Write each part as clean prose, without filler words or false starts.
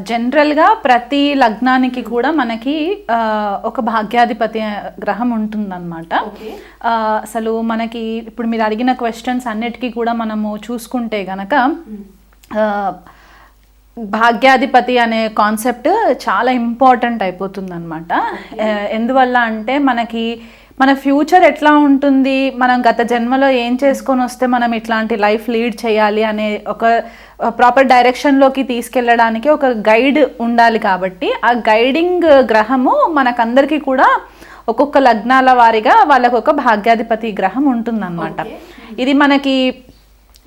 జనరల్గా ప్రతి లగ్నానికి కూడా మనకి ఒక భాగ్యాధిపతి గ్రహం ఉంటుందన్నమాట. అసలు మనకి ఇప్పుడు మీరు అడిగిన క్వశ్చన్స్ అన్నిటికీ కూడా మనము చూసుకుంటే గనక భాగ్యాధిపతి అనే కాన్సెప్ట్ చాలా ఇంపార్టెంట్ అయిపోతుంది అనమాట. ఎందువల్ల అంటే మనకి మన ఫ్యూచర్ ఎట్లా ఉంటుంది, మనం గత జన్మలో ఏం చేసుకొని వస్తే మనం ఇట్లాంటి లైఫ్ లీడ్ చేయాలి అనే ఒక ప్రాపర్ డైరెక్షన్లోకి తీసుకెళ్ళడానికి ఒక గైడ్ ఉండాలి. కాబట్టి ఆ గైడింగ్ గ్రహము మనకందరికీ కూడా ఒక్కొక్క లగ్నాల వారిగా వాళ్ళకు ఒక భాగ్యాధిపతి గ్రహం ఉంటుందన్నమాట. ఇది మనకి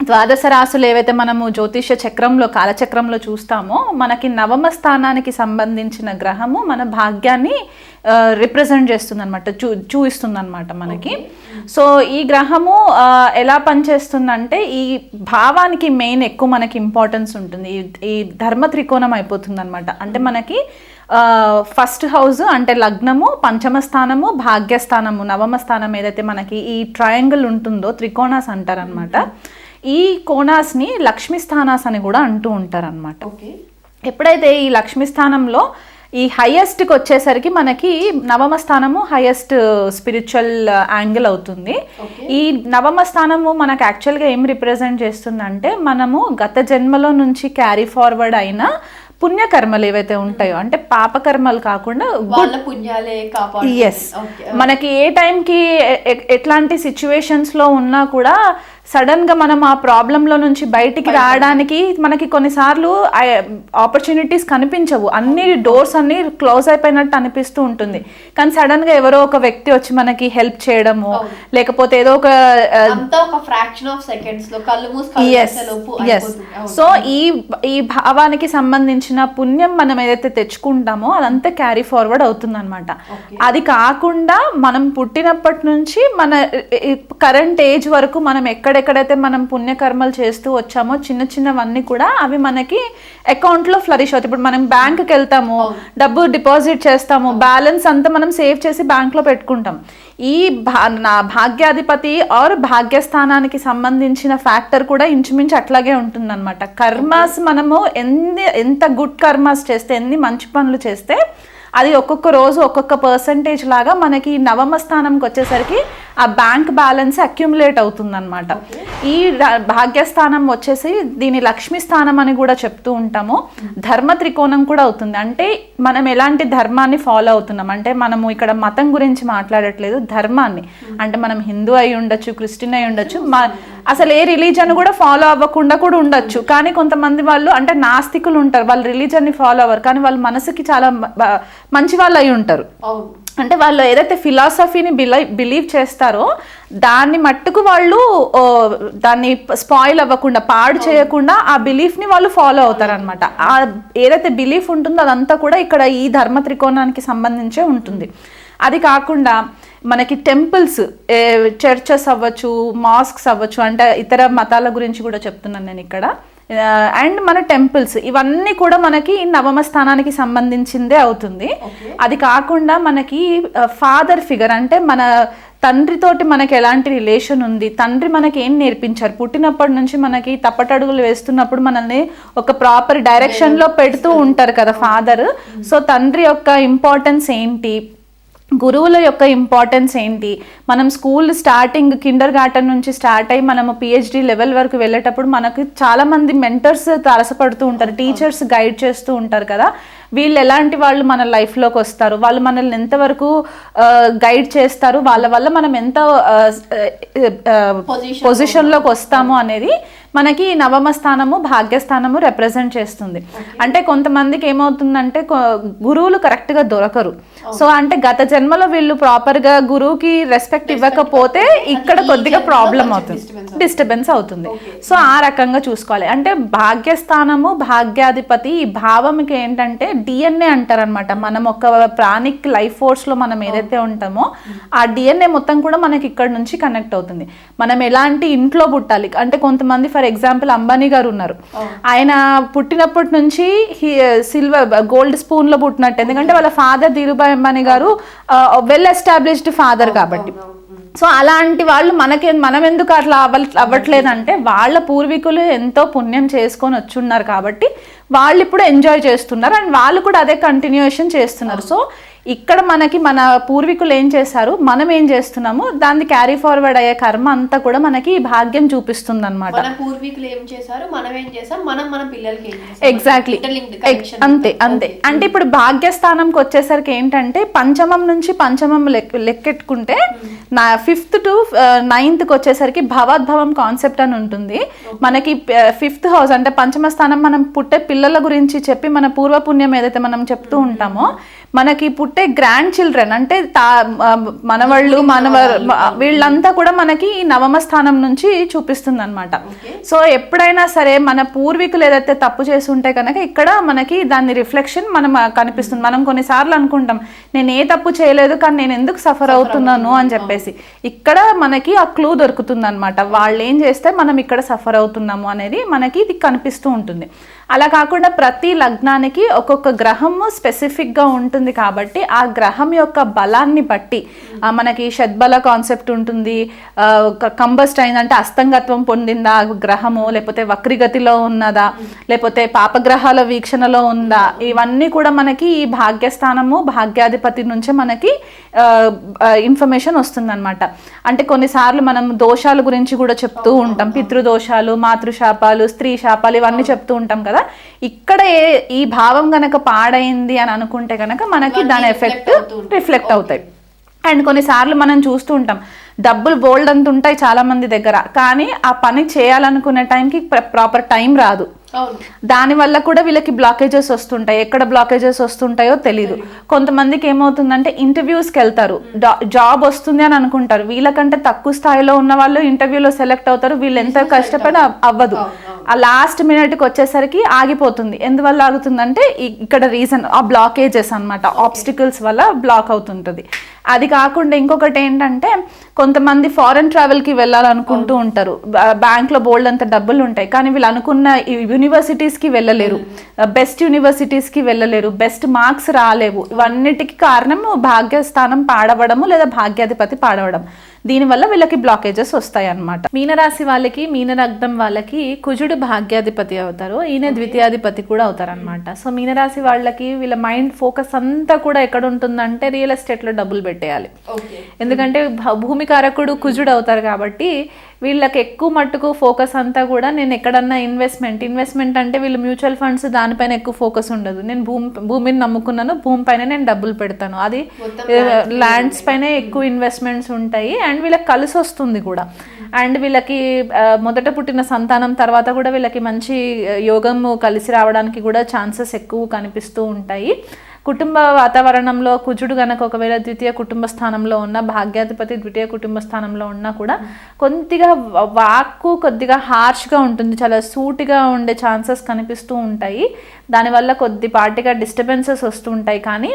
ద్వాదశ రాశులు ఏవైతే మనము జ్యోతిష్య చక్రంలో కాలచక్రంలో చూస్తామో మనకి నవమ స్థానానికి సంబంధించిన గ్రహము మన భాగ్యాన్ని రిప్రజెంట్ చేస్తుంది అనమాట, చూపిస్తుంది అనమాట మనకి. సో ఈ గ్రహము ఎలా పనిచేస్తుందంటే ఈ భావానికి మెయిన్ ఎక్కువ మనకి ఇంపార్టెన్స్ ఉంటుంది. ఈ ధర్మ త్రికోణం అయిపోతుంది అనమాట. అంటే మనకి ఫస్ట్ హౌస్ అంటే లగ్నము, పంచమ స్థానము, భాగ్యస్థానము, నవమ స్థానం ఏదైతే మనకి ఈ ట్రయాంగిల్ ఉంటుందో త్రికోణాస్ అంటారనమాట. ఈ కోణాస్ని లక్ష్మీ స్థానాస్ అని కూడా అంటూ ఉంటారనమాట. ఎప్పుడైతే ఈ లక్ష్మీ స్థానంలో ఈ హైయెస్ట్కి వచ్చేసరికి మనకి నవమ స్థానము హైయెస్ట్ స్పిరిచువల్ యాంగిల్ అవుతుంది. ఈ నవమ స్థానము మనకు యాక్చువల్గా ఏం రిప్రజెంట్ చేస్తుందంటే మనము గత జన్మలో నుంచి క్యారీ ఫార్వర్డ్ అయిన పుణ్యకర్మలు ఏవైతే ఉంటాయో, అంటే పాపకర్మలు కాకుండా మనకి ఏ టైంకి ఎట్లాంటి సిచ్యువేషన్స్లో ఉన్నా కూడా సడన్గా మనం ఆ ప్రాబ్లంలో నుంచి బయటికి రావడానికి మనకి కొన్నిసార్లు ఆపర్చునిటీస్ కనిపించవు, అన్ని డోర్స్ అన్ని క్లోజ్ అయిపోయినట్టు అనిపిస్తూ ఉంటుంది. కానీ సడన్గా ఎవరో ఒక వ్యక్తి వచ్చి మనకి హెల్ప్ చేయడము, లేకపోతే ఏదో ఒక సో ఈ భావానికి సంబంధించిన పుణ్యం మనం ఏదైతే తెచ్చుకుంటామో అదంతా క్యారీ ఫార్వర్డ్ అవుతుంది అనమాట. అది కాకుండా మనం పుట్టినప్పటి నుంచి మన కరెంట్ ఏజ్ వరకు మనం ఎక్కడెక్కడైతే మనం పుణ్యకర్మలు చేస్తూ వచ్చామో చిన్న చిన్నవన్నీ కూడా అవి మనకి అకౌంట్లో ఫ్లరిష్ అవుతాయి. ఇప్పుడు మనం బ్యాంక్కి వెళ్తాము, డబ్బు డిపాజిట్ చేస్తాము, బ్యాలెన్స్ అంతా మనం సేవ్ చేసి బ్యాంక్లో పెట్టుకుంటాం. ఈ భాగ్యాధిపతి ఆర్ భాగ్యస్థానానికి సంబంధించిన ఫ్యాక్టర్ కూడా ఇంచుమించు అట్లాగే ఉంటుందన్నమాట. కర్మాస్ మనము ఎంత గుడ్ కర్మాస్ చేస్తే, ఎన్ని మంచి పనులు చేస్తే అది ఒక్కొక్క రోజు ఒక్కొక్క పర్సంటేజ్ లాగా మనకి నవమ స్థానంకి వచ్చేసరికి ఆ బ్యాంక్ బ్యాలెన్స్ అక్యుములేట్ అవుతుందన్నమాట. ఈ భాగ్యస్థానం వచ్చేసి దీని లక్ష్మీ స్థానం అని కూడా చెప్తూ ఉంటాము. ధర్మ త్రికోణం కూడా అవుతుంది. అంటే మనం ఎలాంటి ధర్మాన్ని ఫాలో అవుతున్నాం అంటే మనము ఇక్కడ మతం గురించి మాట్లాడట్లేదు, ధర్మాన్ని. అంటే మనం హిందూ అయి ఉండొచ్చు, క్రిస్టియన్ అయి ఉండొచ్చు, అసలు ఏ రిలీజన్ కూడా ఫాలో అవ్వకుండా కూడా ఉండొచ్చు. కానీ కొంతమంది వాళ్ళు అంటే నాస్తికులు ఉంటారు, వాళ్ళు రిలీజన్ని ఫాలో అవ్వరు, కానీ వాళ్ళ మనసుకి చాలా మంచి వాళ్ళు అయి ఉంటారు. అంటే వాళ్ళు ఏదైతే ఫిలాసఫీని బిలీవ్ చేస్తారో దాన్ని మట్టుకు వాళ్ళు దాన్ని స్పాయిల్ అవ్వకుండా, పాడు చేయకుండా ఆ బిలీఫ్ని వాళ్ళు ఫాలో అవుతారనమాట. ఆ ఏదైతే బిలీఫ్ ఉంటుందో అదంతా కూడా ఇక్కడ ఈ ధర్మ త్రికోణానికి సంబంధించే ఉంటుంది. అది కాకుండా మనకి టెంపుల్స్, చర్చెస్ అవ్వచ్చు, మాస్క్స్ అవ్వచ్చు, అంటే ఇతర మతాల గురించి కూడా చెప్తున్నాను నేను ఇక్కడ. అండ్ మన టెంపుల్స్ ఇవన్నీ కూడా మనకి నవమ స్థానానికి సంబంధించిందే అవుతుంది. అది కాకుండా మనకి ఫాదర్ ఫిగర్, అంటే మన తండ్రితోటి మనకి ఎలాంటి రిలేషన్ ఉంది, తండ్రి మనకి ఏం నేర్పించారు, పుట్టినప్పటి నుంచి మనకి తప్పటడుగులు వేస్తున్నప్పుడు మనల్ని ఒక ప్రాపర్ డైరెక్షన్లో పెడుతూ ఉంటారు కదా ఫాదర్. సో తండ్రి యొక్క ఇంపార్టెన్స్ ఏంటి, గురువుల యొక్క ఇంపార్టెన్స్ ఏంటి, మనం స్కూల్ స్టార్టింగ్ కిండర్ గార్టెన్ నుంచి స్టార్ట్ అయ్యి మనము పిహెచ్డి లెవెల్ వరకు వెళ్ళేటప్పుడు మనకు చాలా మంది మెంటర్స్ తారసపడుతూ ఉంటారు, టీచర్స్ గైడ్ చేస్తూ ఉంటారు కదా. వీళ్ళు ఎలాంటి వాళ్ళు మన లైఫ్లోకి వస్తారు, వాళ్ళు మనల్ని ఎంతవరకు గైడ్ చేస్తారు, వాళ్ళ వల్ల మనం ఎంత పొజిషన్లోకి వస్తాము అనేది మనకి నవమ స్థానము భాగ్యస్థానము రిప్రజెంట్ చేస్తుంది. అంటే కొంతమందికి ఏమవుతుందంటే గురువులు కరెక్ట్గా దొరకరు. సో అంటే గత జన్మలో వీళ్ళు ప్రాపర్గా గురువుకి రెస్పెక్ట్ ఇవ్వకపోతే ఇక్కడ కొద్దిగా ప్రాబ్లం అవుతుంది, డిస్టర్బెన్స్ అవుతుంది. సో ఆ రకంగా చూసుకోవాలి. అంటే భాగ్యస్థానము భాగ్యాధిపతి ఈ భావంకి ఏంటంటే డిఎన్ఏ అంటారనమాట. మనం ఒక ప్రాణిక్ లైఫ్ ఫోర్స్లో మనం ఏదైతే ఉంటామో ఆ డిఎన్ఏ మొత్తం కూడా మనకి ఇక్కడ నుంచి కనెక్ట్ అవుతుంది. మనం ఎలాంటి ఇంట్లో పుట్టాలి అంటే కొంతమంది ఫర్ ఎగ్జాంపుల్ అంబానీ గారు ఉన్నారు, ఆయన పుట్టినప్పటి నుంచి గోల్డ్ స్పూన్ లో పుట్టినట్టు. ఎందుకంటే వాళ్ళ ఫాదర్ ధీరుభాయ్ అంబానీ గారు వెల్ ఎస్టాబ్లిష్డ్ ఫాదర్ కాబట్టి. సో అలాంటి వాళ్ళు మనం ఎందుకు అట్లా అవ్వట్లేదంటే వాళ్ళ పూర్వీకులు ఎంతో పుణ్యం చేసుకొని వచ్చున్నారు కాబట్టి వాళ్ళు ఇప్పుడు ఎంజాయ్ చేస్తున్నారు అండ్ వాళ్ళు కూడా అదే కంటిన్యూషన్ చేస్తున్నారు. సో ఇక్కడ మనకి మన పూర్వీకులు ఏం చేశారు, మనం ఏం చేస్తున్నాము, దాన్ని క్యారీ ఫార్వర్డ్ అయ్యే కర్మ అంతా కూడా మనకి భాగ్యం చూపిస్తుంది అనమాట. పూర్వీకులు ఏం చేశారు, మనం ఏం చేసాం, మనం మన పిల్లలకి ఎగ్జాక్ట్లీ అంతే అంతే. అంటే ఇప్పుడు భాగ్యస్థానంకి వచ్చేసరికి ఏంటంటే పంచమం నుంచి పంచమం లెక్కెట్టుకుంటే 5th to 9th వచ్చేసరికి భవద్భవం కాన్సెప్ట్ అని ఉంటుంది. మనకి 5th హౌస్ అంటే పంచమ స్థానం మనం పుట్టే పిల్లల గురించి చెప్పి మన పూర్వపుణ్యం ఏదైతే మనం చెప్తూ ఉంటామో మనకి పుట్టే గ్రాండ్ చిల్డ్రన్ అంటే మనవాళ్ళు వీళ్ళంతా కూడా మనకి ఈ నవమ స్థానం నుంచి చూపిస్తుంది అనమాట. సో ఎప్పుడైనా సరే మన పూర్వీకులు ఏదైతే తప్పు చేసి ఉంటే కనుక ఇక్కడ మనకి దాని రిఫ్లెక్షన్ మనం కనిపిస్తుంది. మనం కొన్నిసార్లు అనుకుంటాం నేను ఏ తప్పు చేయలేదు కానీ నేను ఎందుకు సఫర్ అవుతున్నాను అని చెప్పేసి, ఇక్కడ మనకి ఆ క్లూ దొరుకుతుంది అనమాట. వాళ్ళు ఏం చేస్తే మనం ఇక్కడ సఫర్ అవుతున్నాము అనేది మనకి ఇది కనిపిస్తూ ఉంటుంది. అలా కాకుండా ప్రతి లగ్నానికి ఒక్కొక్క గ్రహము స్పెసిఫిక్గా ఉంటుంది కాబట్టి ఆ గ్రహం యొక్క బలాన్ని బట్టి మనకి షడ్బల కాన్సెప్ట్ ఉంటుంది. కంబస్ట్ అయిందంటే అస్తంగత్వం పొందిందా గ్రహము, లేకపోతే వక్రిగతిలో ఉన్నదా, లేకపోతే పాపగ్రహాల వీక్షణలో ఉందా, ఇవన్నీ కూడా మనకి ఈ భాగ్యస్థానము భాగ్యాధిపతి నుంచే మనకి ఇన్ఫర్మేషన్ వస్తుందన్నమాట. అంటే కొన్నిసార్లు మనం దోషాల గురించి కూడా చెప్తూ ఉంటాం, పితృదోషాలు, మాతృశాపాలు, స్త్రీ శాపాలు ఇవన్నీ చెప్తూ ఉంటాం కదా. ఇక్కడ ఈ భావం గనక పాడైంది అని అనుకుంటే కనుక మనకి దాని ఎఫెక్ట్ రిఫ్లెక్ట్ అవుతాయి. అండ్ కొన్నిసార్లు మనం చూస్తూ ఉంటాం డబ్బులు బోల్డ్ అంత ఉంటాయి చాలా మంది దగ్గర, కానీ ఆ పని చేయాలనుకునే టైంకి ప్రాపర్ టైం రాదు. దానివల్ల కూడా వీళ్ళకి బ్లాకేజెస్ వస్తుంటాయి. ఎక్కడ బ్లాకేజెస్ వస్తుంటాయో తెలీదు. కొంతమందికి ఏమవుతుందంటే ఇంటర్వ్యూస్కి వెళ్తారు, జాబ్ వస్తుంది అని అనుకుంటారు, వీళ్ళకంటే తక్కువ స్థాయిలో ఉన్న వాళ్ళు ఇంటర్వ్యూలో సెలెక్ట్ అవుతారు, వీళ్ళు ఎంత కష్టపడి అవ్వదు. ఆ లాస్ట్ మినిట్కి వచ్చేసరికి ఆగిపోతుంది. ఎందువల్ల ఆగుతుందంటే ఇక్కడ రీజన్ ఆ బ్లాకేజెస్ అనమాట, ఆబ్స్టికల్స్ వల్ల బ్లాక్ అవుతుంటుంది. అది కాకుండా ఇంకొకటి ఏంటంటే కొంతమంది ఫారెన్ ట్రావెల్కి వెళ్ళాలనుకుంటూ ఉంటారు, బ్యాంక్లో బోల్డ్ అంత డబ్బులు ఉంటాయి, కానీ వీళ్ళు అనుకున్న యూనివర్సిటీస్కి వెళ్ళలేరు, బెస్ట్ యూనివర్సిటీస్కి వెళ్ళలేరు, బెస్ట్ మార్క్స్ రాలేవు. ఇవన్నిటికీ కారణం భాగ్యస్థానం పాడవడము లేదా భాగ్యాధిపతి పాడవడం. దీనివల్ల వీళ్ళకి బ్లాకేజెస్ వస్తాయి అన్నమాట. మీనరాశి వాళ్ళకి, మీనలగ్నం వాళ్ళకి కుజుడు భాగ్యాధిపతి అవుతారు, ఈయన ద్వితీయాధిపతి కూడా అవుతారు అనమాట. సో మీనరాశి వాళ్ళకి వీళ్ళ మైండ్ ఫోకస్ అంతా కూడా ఎక్కడ ఉంటుందంటే రియల్ ఎస్టేట్లో డబ్బులు పెట్టేయాలి. ఎందుకంటే భూమి కారకుడు కుజుడు అవుతారు కాబట్టి వీళ్ళకి ఎక్కువ మట్టుకు ఫోకస్ అంతా కూడా నేను ఎక్కడన్నా ఇన్వెస్ట్మెంట్ అంటే వీళ్ళు మ్యూచువల్ ఫండ్స్ దానిపైన ఎక్కువ ఫోకస్ ఉండదు. నేను భూమిని నమ్ముకున్నాను, భూమి పైన నేను డబ్బులు పెడతాను, అది ల్యాండ్స్ పైన ఎక్కువ ఇన్వెస్ట్మెంట్స్ ఉంటాయి. అండ్ వీళ్ళకి కలిసి వస్తుంది కూడా. అండ్ వీళ్ళకి మొదట పుట్టిన సంతానం తర్వాత కూడా వీళ్ళకి మంచి యోగం కలిసి రావడానికి కూడా ఛాన్సెస్ ఎక్కువ కనిపిస్తూ ఉంటాయి. కుటుంబ వాతావరణంలో కుజుడు గనక ఒకవేళ ద్వితీయ కుటుంబ స్థానంలో ఉన్న, భాగ్యాధిపతి ద్వితీయ కుటుంబ స్థానంలో ఉన్నా కూడా కొద్దిగా వాక్కు కొద్దిగా హార్ష్గా ఉంటుంది, చాలా సూటిగా ఉండే ఛాన్సెస్ కనిపిస్తూ ఉంటాయి. దానివల్ల కొద్దిపాటిగా డిస్టర్బెన్సెస్ వస్తూ ఉంటాయి. కానీ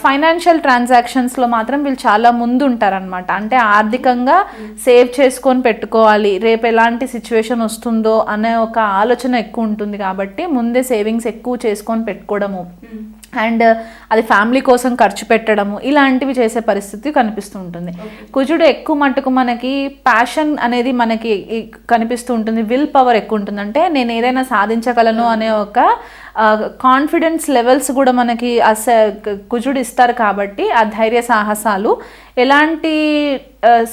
ఫైనాన్షియల్ ట్రాన్సాక్షన్స్లో మాత్రం వీళ్ళు చాలా ముందు ఉంటారనమాట. అంటే ఆర్థికంగా సేవ్ చేసుకొని పెట్టుకోవాలి, రేపు ఎలాంటి సిచ్యువేషన్ వస్తుందో అనే ఒక ఆలోచన ఎక్కువ ఉంటుంది కాబట్టి ముందే సేవింగ్స్ ఎక్కువ చేసుకొని పెట్టుకోవడము అండ్ అది ఫ్యామిలీ కోసం ఖర్చు పెట్టడము ఇలాంటివి చేసే పరిస్థితి కనిపిస్తూ ఉంటుంది. కుజుడు ఎక్కువ మట్టుకు మనకి ప్యాషన్ అనేది మనకి కనిపిస్తూ ఉంటుంది, విల్ పవర్ ఎక్కువ ఉంటుంది. అంటే నేను ఏదైనా సాధించగలను అనే ఒక కాన్ఫిడెన్స్ లెవెల్స్ కూడా మనకి కుజుడు ఇస్తారు కాబట్టి ఆ ధైర్య సాహసాలు ఎలాంటి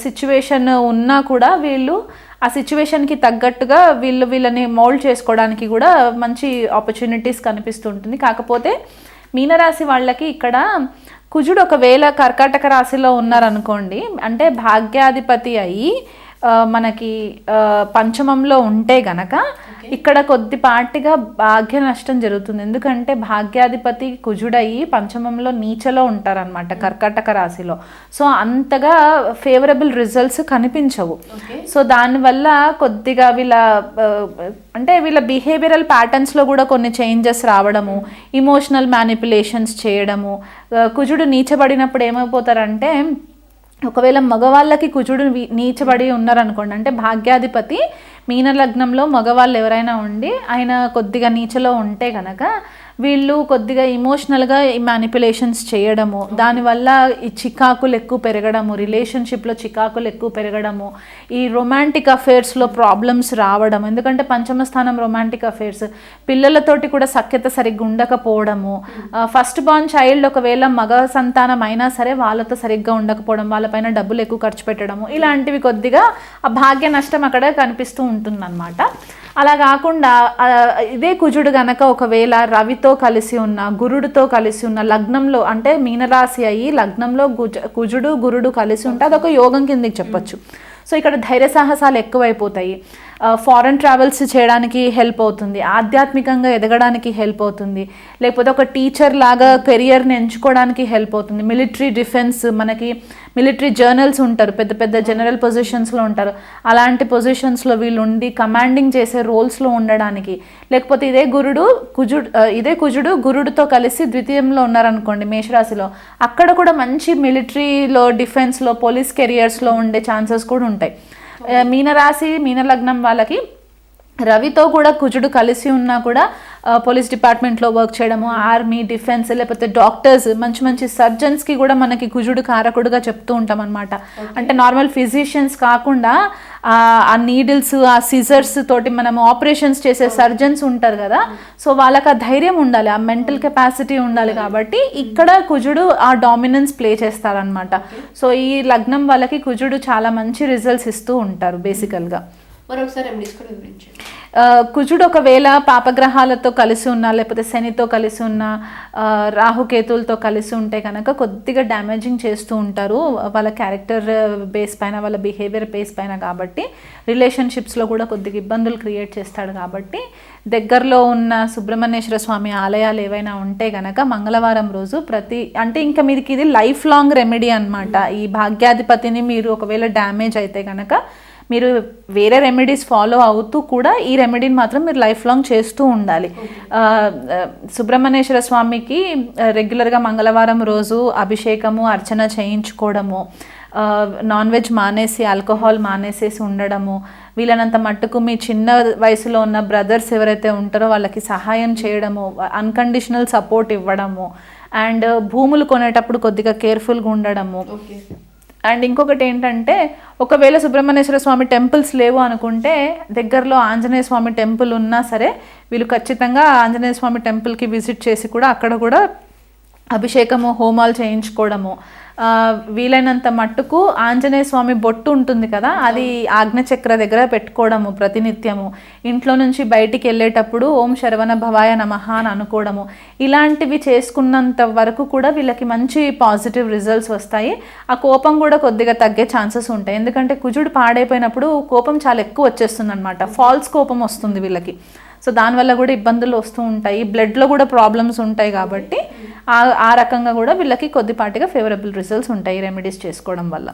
సిచ్యువేషన్ ఉన్నా కూడా వీళ్ళు ఆ సిచ్యువేషన్కి తగ్గట్టుగా వీళ్ళని మౌల్డ్ చేసుకోవడానికి కూడా మంచి ఆపర్చునిటీస్ కనిపిస్తూ ఉంటుంది. కాకపోతే మీనరాశి వాళ్ళకి ఇక్కడ కుజుడు ఒకవేళ కర్కాటక రాశిలో ఉన్నారనుకోండి, అంటే భాగ్యాధిపతి అయ్యి మనకి పంచమంలో ఉంటే గనక ఇక్కడ కొద్దిపాటిగా భాగ్య నష్టం జరుగుతుంది. ఎందుకంటే భాగ్యాధిపతి కుజుడయ్యి పంచమంలో నీచలో ఉంటారనమాట కర్కాటక రాశిలో. సో అంతగా ఫేవరబుల్ రిజల్ట్స్ కనిపించవు. సో దానివల్ల కొద్దిగా వీళ్ళ బిహేవియరల్ ప్యాటర్న్స్లో కూడా కొన్ని చేంజెస్ రావడము, ఇమోషనల్ మ్యానిపులేషన్స్ చేయడము. కుజుడు నీచబడినప్పుడు ఏమైపోతారంటే ఒకవేళ మగవాళ్ళకి కుజుడు నీచబడి ఉన్నారనుకోండి, అంటే భాగ్యాధిపతి మీనలగ్నంలో మగవాళ్ళు ఎవరైనా ఉండి ఆయన కొద్దిగా నీచలో ఉంటే కనుక వీళ్ళు కొద్దిగా ఇమోషనల్గా ఈ మ్యానిపులేషన్స్ చేయడము, దానివల్ల ఈ చికాకులు ఎక్కువ పెరగడము, రిలేషన్షిప్లో చికాకులు ఎక్కువ పెరగడము, ఈ రొమాంటిక్ అఫేర్స్లో ప్రాబ్లమ్స్ రావడం. ఎందుకంటే పంచమ స్థానం రొమాంటిక్ అఫేర్స్, పిల్లలతోటి కూడా సఖ్యత సరిగ్గా ఉండకపోవడము, ఫస్ట్ బార్న్ చైల్డ్ ఒకవేళ మగ సంతానం అయినా సరే వాళ్ళతో సరిగ్గా ఉండకపోవడం, వాళ్ళపైన డబ్బులు ఎక్కువ ఖర్చు పెట్టడము, ఇలాంటివి కొద్దిగా ఆ భాగ్య నష్టం అక్కడ కనిపిస్తూ ఉంటుందన్నమాట. అలా కాకుండా ఇదే కుజుడు గనక ఒకవేళ రవితో కలిసి ఉన్న, గురుడితో కలిసి ఉన్న, లగ్నంలో అంటే మీనరాశి అయ్యి లగ్నంలో కుజుడు గురుడు కలిసి ఉంటే అదొక యోగం కిందకి చెప్పొచ్చు. సో ఇక్కడ ధైర్య సాహసాలు ఎక్కువైపోతాయి, ఫారెన్ ట్రావెల్స్ చేయడానికి హెల్ప్ అవుతుంది, ఆధ్యాత్మికంగా ఎదగడానికి హెల్ప్ అవుతుంది, లేకపోతే ఒక టీచర్ లాగా కెరియర్ని ఎంచుకోవడానికి హెల్ప్ అవుతుంది. మిలిటరీ డిఫెన్స్, మనకి మిలిటరీ జర్నల్స్ ఉంటారు, పెద్ద పెద్ద జనరల్ పొజిషన్స్లో ఉంటారు, అలాంటి పొజిషన్స్లో వీళ్ళు ఉండి కమాండింగ్ చేసే రోల్స్లో ఉండడానికి. లేకపోతే ఇదే కుజుడు గురుడితో కలిసి ద్వితీయంలో ఉన్నారనుకోండి మేషరాశిలో, అక్కడ కూడా మంచి మిలిటరీలో, డిఫెన్స్లో, పోలీస్ కెరియర్స్లో ఉండే ఛాన్సెస్ కూడా ఉంటాయి. మీనరాశి మీనలగ్నం వాళ్ళకి రవితో కూడా కుజుడు కలిసి ఉన్నా కూడా పోలీస్ డిపార్ట్మెంట్లో వర్క్ చేయడము, ఆర్మీ, డిఫెన్స్, లేకపోతే డాక్టర్స్, మంచి మంచి సర్జన్స్కి కూడా మనకి కుజుడు కారకుడుగా చెప్తూ ఉంటాం అనమాట. అంటే నార్మల్ ఫిజిషియన్స్ కాకుండా ఆ నీడిల్స్, ఆ సిజర్స్ తోటి మనము ఆపరేషన్స్ చేసే సర్జన్స్ ఉంటారు కదా, సో వాళ్ళకి ఆ ధైర్యం ఉండాలి, ఆ మెంటల్ కెపాసిటీ ఉండాలి. కాబట్టి ఇక్కడ కుజుడు ఆ డామినెన్స్ ప్లే చేస్తారనమాట. సో ఈ లగ్నం వాళ్ళకి కుజుడు చాలా మంచి రిజల్ట్స్ ఇస్తూ ఉంటారు బేసికల్గా. కుజుడు ఒకవేళ పాపగ్రహాలతో కలిసి ఉన్నా, లేకపోతే శనితో కలిసి ఉన్న, రాహుకేతులతో కలిసి ఉంటే కనుక కొద్దిగా డ్యామేజింగ్ చేస్తూ ఉంటారు వాళ్ళ క్యారెక్టర్ బేస్ పైన, వాళ్ళ బిహేవియర్ బేస్ పైన. కాబట్టి రిలేషన్షిప్స్లో కూడా కొద్దిగా ఇబ్బందులు క్రియేట్ చేస్తాడు. కాబట్టి దగ్గరలో ఉన్న సుబ్రహ్మణ్యేశ్వర స్వామి ఆలయాలు ఏవైనా ఉంటే కనుక మంగళవారం రోజు అంటే ఇంకా మీకు ఇది లైఫ్ లాంగ్ రెమెడీ అనమాట. ఈ భాగ్యాధిపతిని మీరు ఒకవేళ డ్యామేజ్ అయితే కనుక మీరు వేరే రెమెడీస్ ఫాలో అవుతూ కూడా ఈ రెమెడీని మాత్రం మీరు లైఫ్ లాంగ్ చేస్తూ ఉండాలి. సుబ్రహ్మణ్యేశ్వర స్వామికి రెగ్యులర్గా మంగళవారం రోజు అభిషేకము, అర్చన చేయించుకోవడము, నాన్ వెజ్ మానేసి, ఆల్కహాల్ మానేసేసి ఉండడము, వీళ్ళనంత మట్టుకు మీ చిన్న వయసులో ఉన్న బ్రదర్స్ ఎవరైతే ఉంటారో వాళ్ళకి సహాయం చేయడము, అన్కండిషనల్ సపోర్ట్ ఇవ్వడము, అండ్ భూములు కొనేటప్పుడు కొద్దిగా కేర్ఫుల్గా ఉండడము. అండ్ ఇంకొకటి ఏంటంటే ఒకవేళ సుబ్రహ్మణ్యేశ్వర స్వామి టెంపుల్స్ లేవు అనుకుంటే దగ్గరలో ఆంజనేయ స్వామి టెంపుల్ ఉన్నా సరే వీళ్ళు ఖచ్చితంగా ఆంజనేయ స్వామి టెంపుల్కి విజిట్ చేసి కూడా అక్కడ కూడా అభిషేకము, హోమాలు చేయించుకోవడము, వీలైనంత మట్టుకు ఆంజనేయ స్వామి బొట్టు ఉంటుంది కదా, అది ఆజ్ఞచక్ర దగ్గర పెట్టుకోవడము ప్రతినిత్యము. ఇంట్లో నుంచి బయటికి వెళ్ళేటప్పుడు ఓం శరవణ భవాయ నమః అని అనుకోవడము. ఇలాంటివి చేసుకున్నంత వరకు కూడా వీళ్ళకి మంచి పాజిటివ్ రిజల్ట్స్ వస్తాయి. ఆ కోపం కూడా కొద్దిగా తగ్గే ఛాన్సెస్ ఉంటాయి. ఎందుకంటే కుజుడు పాడైపోయినప్పుడు కోపం చాలా ఎక్కువ వచ్చేస్తుంది అనమాట, ఫాల్స్ కోపం వస్తుంది వీళ్ళకి. సో దానివల్ల కూడా ఇబ్బందులు వస్తూ ఉంటాయి, బ్లడ్లో కూడా ప్రాబ్లమ్స్ ఉంటాయి. కాబట్టి ఆ రకంగా కూడా వీళ్ళకి కొద్దిపాటిగా ఫేవరబుల్ రిజల్ట్స్ ఉంటాయి రెమెడీస్ చేసుకోవడం వల్ల.